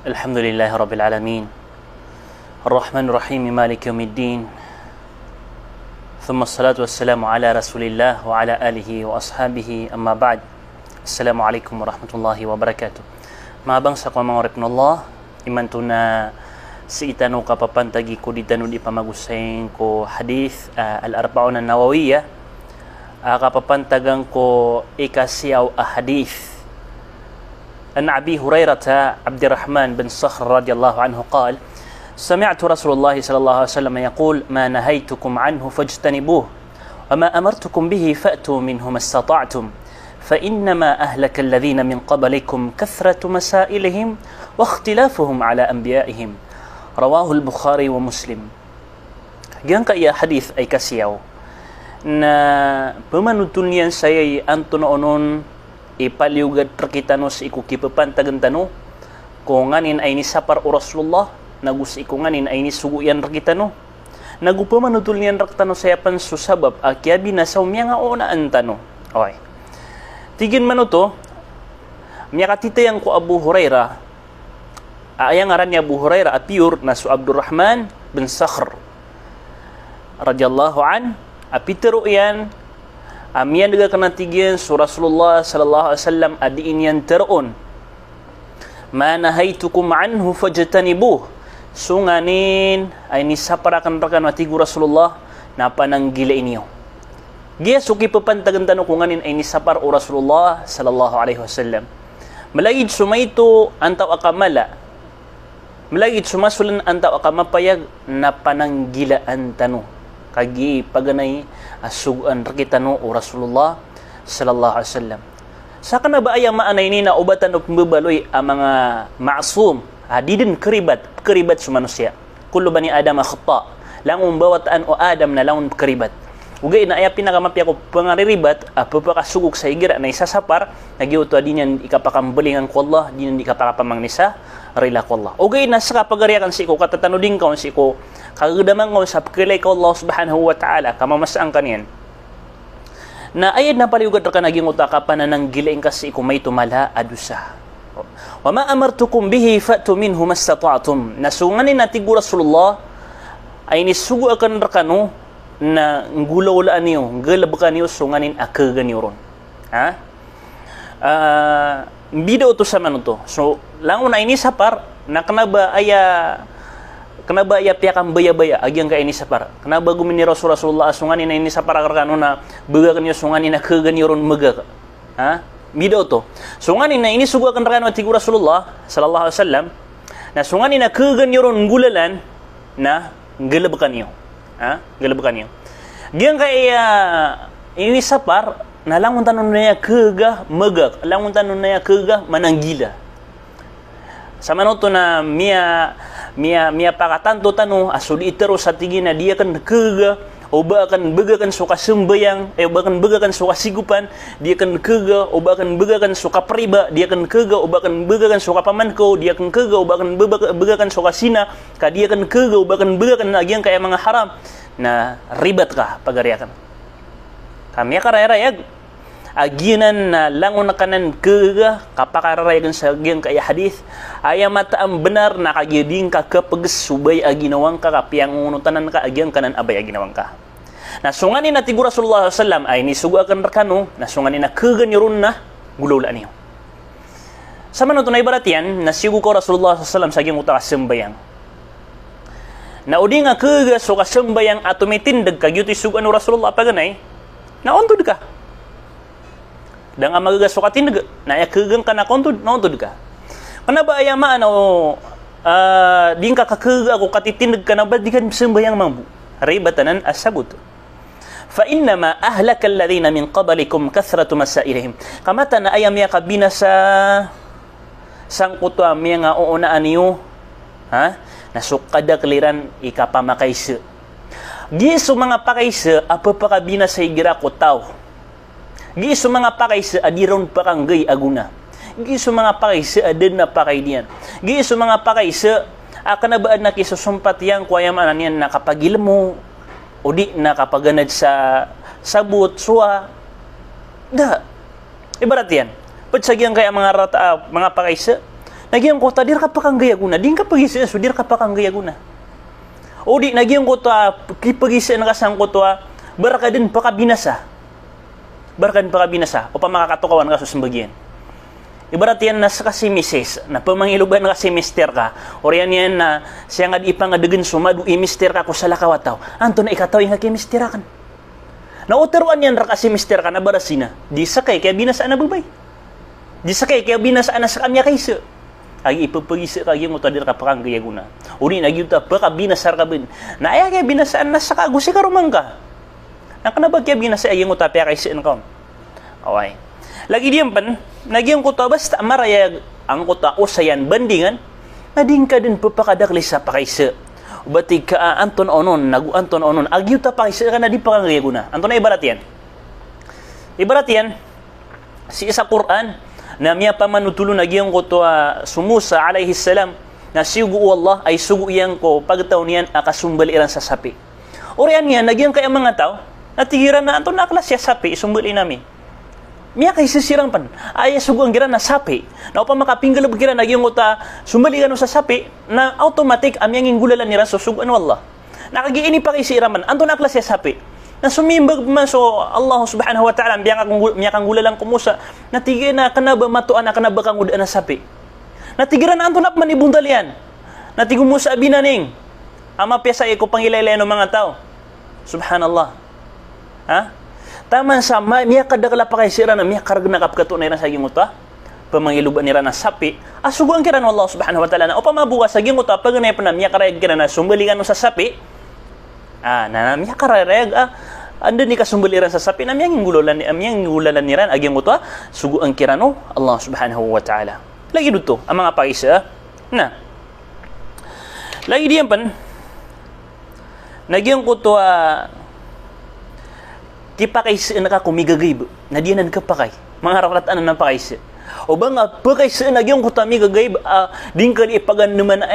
Alhamdulillah Rabbil Alamin Ar-Rahman Ar-Rahim Malik Yawmiddin Thumma salatu wassalamu ala Rasulillah wa ala alihi wa ashabihi amma ba'd. Assalamualaikum warahmatullahi wabarakatuh. Mga bangsa ko mga oripin Allah, iman to na si itano kapapantagi ko ditano di pamagusayin ko hadith al-arba'un an-nawawiyah, kapapantagang ko ikasiyaw hadith أن أبي هريرة عبد الرحمن بن صخر رضي الله عنه قال سمعت رسول الله صلى الله عليه وسلم يقول ما نهيتكم عنه فاجتنبوه وما أمرتكم به فأتوا منه ما استطعتم فإنما أهلك الذين من قبلكم كثرة مسائلهم واختلافهم على أنبيائهم رواه البخاري ومسلم. Yang kaya hadith ay kasiyaw na pamanutulyan saya antun onon ipaliugad terkitano sa iku kipapantagan tano kung nganin ay ni sapar o Rasulullah nagus iku nganin ay ni suguyan terkitano nagupamanutol niyan raktano sa yapan susabab akyabi na sa umya nga unaan tano. Okay, tigin man to miya katitayang ko Abu Hurairah ayang ngaran niya Abu Hurairah apiyur na su Abdurrahman bin Sakhr radiyallahu an apitero yan amian juga kena tigyan su Rasulullah sallallahu alaihi wasallam adiin yan teron ma nahaitukum anhu fajtanibuh sunganin ay ni saparakan rakan matigu Rasulullah na pananggila inyo giya suki papantagan tano kunganin ay ni sapar o Rasulullah sallallahu alaihi wasallam malagid sumaito antaw akamala malagid sumasulan antaw akamapayag na pananggilaan tano kagi paganay asugan rakitano o Rasulullah sallallahu alaihi wasallam. Saka na ba ayang maanay ni na ubatan o pembabaloy ang mga ma'asum didin keribat sa manusia. Kullu bani Adam khata. Langon bawataan o Adam na langon keribat. Ugay na ay pinakamapya ko pangariribat papakasugok sa igira na isasapar nagiuto din yan ikapakambalingan ko Allah din yan ikapakapamangnisa rila ko Allah. Ugay na sa kapagariakan si ko katatanudin ka si ko kagadaman ko sa pagkilay ko Allah subhanahu wa ta'ala kamamasaan kanyan na ayad na paliugad ka naging utakapan na nang gilain kasi ko may tumala adusa wa ma amartukum bihi fa'tu minhu mastata'tum nasunganin na tigu Rasulullah ay nisugo akan rakano na ngulawlaan niyo ngalabakan niyo sunganin akagan niyo ron bidaw to sa manuto so langon na ini sapar na kanaba piyakang baya-baya agyang ka ini sapar kanaba gumin ni Rasulullah sunganin na ini sapar akarkano na baga kanyo sunganin na kagan niyo ron maga bidaw to sunganin na ini sugo akan rakano tigu Rasulullah sallallahu alaihi wasallam na sunganin na kagan niyo ron ngulalan na ngalabakan niyo galabakan niyo diyan kaya ini sapar na langon tanon na kega magak langon tanon na kega mananggila sama noto na miya pakatanto tano asudi itero sa tingin na dia kan kega o ba kan bagakan suka sembayang ba kan bagakan suka sigupan dia kan kega o ba kan bagakan suka priba dia kan kega o ba kan bagakan suka pamanko dia kan kega o ba kan bagakan suka sina ka dia kan kega o ba kan bagakan agyang kaya mga haram na ribat ka pagariakan kami karayarayag aginan na langon na kanan kega kapakararayagan sa agyang kaya hadith ayam mata ang benar na kagiding ka kapag subay aginawang ka kapiyang unutanan ka agyang kanan abay aginawang ka na sunganin na tigu Rasulullah sallam ay nisugo akan rakano na sunganin na kega nirun na gulawla niyo sama nito na ibarat yan na sigo ko Rasulullah sallam sa agyang utakasimbayang na udi nga kega so kasambayang atumitindag kagyuti sugan ni Rasulullah paganay na ontod ka da nga magaga so katindag na kagang ka na kontod na ontod ka kana ba ayama ano din ka kakega ako katitindag ka na ba di ka sambayang mambu ribatanan asagot fa inna ma ahlaka alladhina min qablikum kathratu masailihim kamata na ayam ya kabina sa sangkuto miya nga uunaan niyo nasukada keliran ikapamakaysa giso mga pakaysa apapakabina sa igira ko tao giso mga pakaysa adiron pakanggay aguna giso mga pakaysa adin na pakay diyan giso mga pakaysa akanabaan na kisusumpat yang kuayamanan yan nakapagil mo o di nakapaganad sa sabot suwa da ibarat yan Patsagyan kaya mga pakaysa Nagyang ko ta dir ka pa kang gaya guna. Din ka pagisi so dir ka pa kang gaya guna. O di nagyang ko ta kipagisi na kasang ko to baraka din pakabinasa. Barakan pakabinasa o pa makakatukawan ka sa sembagyan. Ibarat yan na sa kasi misis, na pamangilugan na kasi mister ka, o yan yan na siya nga di ipangadagan sumadu, i-mister ka ko sa lakawataw. Anto na ikataw yung kay-misterakan. Nauteruan yan ra kasi mister ka na barasina. Di sakay, kaya binasaan na babay. Di sakay, kaya binasaan na sa kamya kaysa. Ay ipapagisa ka yung utadir ka pakang gaya guna. Uni nagyuta pa ka binasar ka bin. Na ay kaya binasaan na sa kagusi ka rumang ka. Nakanabag kaya binasaan yung utapya kaysa ka. Okay. Lagi diyan pan, nagyang kuta basta marayag ang kuta o sayan bandingan, nading ka din papakadakli sa pakaysa. Batig ka anton onon, anton onon, agyuta pakaysa ka na di pakangriyago na. Anton na ibarat yan. Ibarat yan, si isa Quran, na miya pamanutulo nagyang kuta sumusa alayhi salam, na sugu Allah ay sugu iyang ko pagtaon niyan akasumbal iran sa sapi. O yan yan, nagyang kaya mga tao, natigiran na anton na aklas siya sapi, isumbali namin. Miya kay sisirang pan ay suguang giran na sapi na upang makapinggalab giran nagyong uta sumaligan sa sapi na automatic amyang ingulalan nira so suguan wallah nakagiini pa kay siraman anto na klase sapi na sumimbag man so Allah subhanahu wa ta'ala miya kang gulalan kumusa natigay na kanaba matuan na kanaba kang udan na sapi natigiran na anto na manibundal yan natigumusa abinaning ama piyasa ko pangilaylay ng mga tao subhanallah ha. Taman sama, miya kadakala pa kay sira na miya karagna kapkato na iran sa ginguta. Pamangiluban nira na sapi. Asuguan kira ng Allah subhanahu wa ta'ala na o pamabukas sa ginguta, pag ganay pa na miya karayag kira na sumbaligan sa sapi. Na miya karayag, ando ni kasumbaliran sa sapi na miyang ingulalan niran, aginguta, suguan kira no Allah subhanahu wa ta'ala. Lagi dito, ang mga paisa, na. Lagi diyan pan, nagyang kuto, kipakaisi na ka kumigagayb na diyan ka pakay mga rakratan na pakaisi o ba nga pakaisi na yung kutami gagayb din ka ipagan naman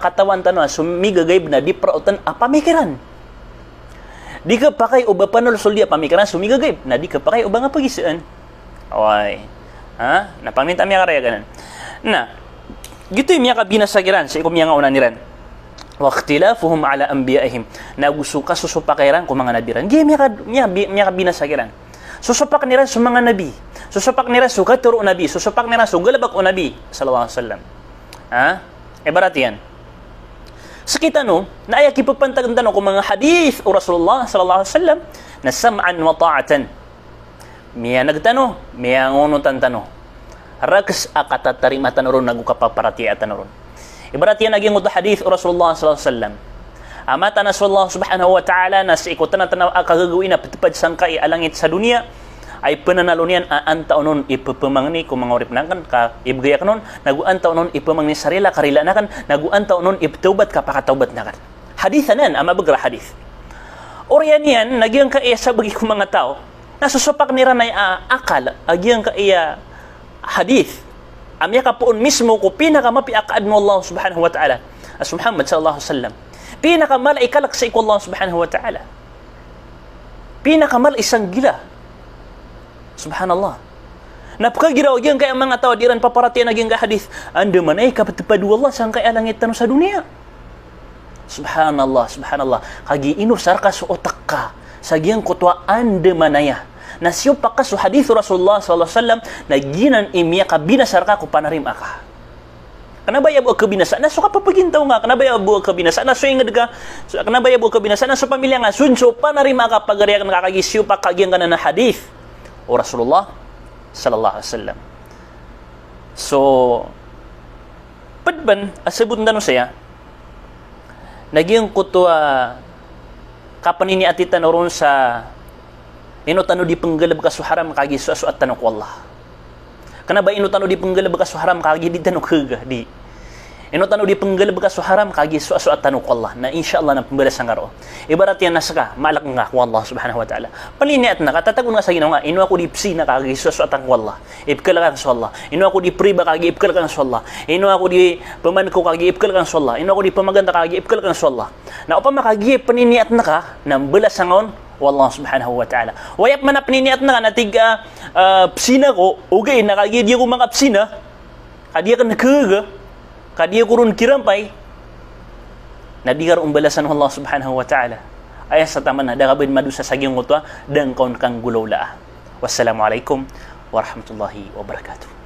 katawan tanong sumigagayb na di prautan pamikiran di ka pakay o ba panol sulya pamikiran sumigagayb na di ka pakay o ba nga pagisian okay napaminta miya karayagan na gito yung miya kabinasagiran sa ikom miya nga unaniran wa ikhtilafuhum ala anbiya'ihim nagusuka susupakairan ko mga nabiran gi miya binasagiran susupak nira sa mga nabi susupak nira sa katuro nabi susupak nira sa galabak o nabi sallallahu alaihi wasallam ibarat yan sakita no na ay kipapantaganda no kung mga hadith o Rasulullah sallallahu alaihi wasallam na sam'an wa ta'atan miya nagtano miya ngunutan tano raks akatatarima tanoron nagukapaparati atanoron ibarat yan naging uto hadith Rasulullah sallallahu alaihi wasallam amata na Allah subhanahu wa ta'ala na sa ikutan na tanaw kagagawin na patupad sangkay alangit sa dunia ay pananalo niyan antaonon ipapamangni kung mga urip nakan ka ibgaya kanon naguantaonon ipamangni sarila karila nakan naguantaonon iptaubat ka pakataubat nakan hadithanan ama bagra hadith oryan yan nagyang ka iya sa bagi kong mga tao nasusupak nira na akal agyang ka iya hadith amya ka poon mismo ko pinakamapiakad mo Allah subhanahu wa ta'ala as Muhammad sallallahu alaihi wasallam pinakamal ikalak sa iko Allah subhanahu wa ta'ala pinakamal isang gila subhanallah napakagiraw yan kaya mga tao diran paparati naging hadith anda man ay kapatipadu Allah sang kaya langit tanong sa dunia subhanallah subhanallah kagi inusar ka sa otak ka sa giyang kutwa anda manaya na siyo pa ka sa hadith Rasulullah sallallahu alaihi wasallam na ginan imiya ka binasar ka kung panarim ka kanabaya buo ka binasa na so ka papagintaw nga kanabaya buo ka binasa na so ingad ka kanabaya buo ka binasa na so pamilya nga sunso panarim ka pagariya ka nakagisyo pa kagiyang ka na hadith o Rasulullah sallallahu alaihi wasallam so padban asabot na no saya naging kutwa kapanini atitan ron sa inutano di penggalab ka suharam kagi suasu at tanok wallah kana ba inutano di penggalab ka suharam kagi di tanok hega di inutano di penggalab ka suharam kagi suasu at tanok wallah na insyaallah na pembalas ang karo ibarat yan nasaka malak nga wallah subhanahu wa ta'ala paliniat na katatagon nga sa Ginoo nga inu ako di psina kagi suasu at tanok wallah ibkalakan sa Allah inu ako di priba kagi ibkalakan sa Allah inu ako di pamanko kagi ibkalakan sa Allah inu ako di pamaganda kagi ibkalakan sa Allah na upang makagi paniniat na ka nang balas sangon wallah subhanahu wa ta'ala wayap man apniniat na natiga psina ko okay nakagidi ko mga psina kadiya ka nakaga Kadia kurun kirampai nadigar umbalasan Allah Subhanahu wa taala. Ayah sataman ada kabin madu sa saging utwa dan kaun kang gulaula. Wassalamualaikum warahmatullahi wabarakatuh.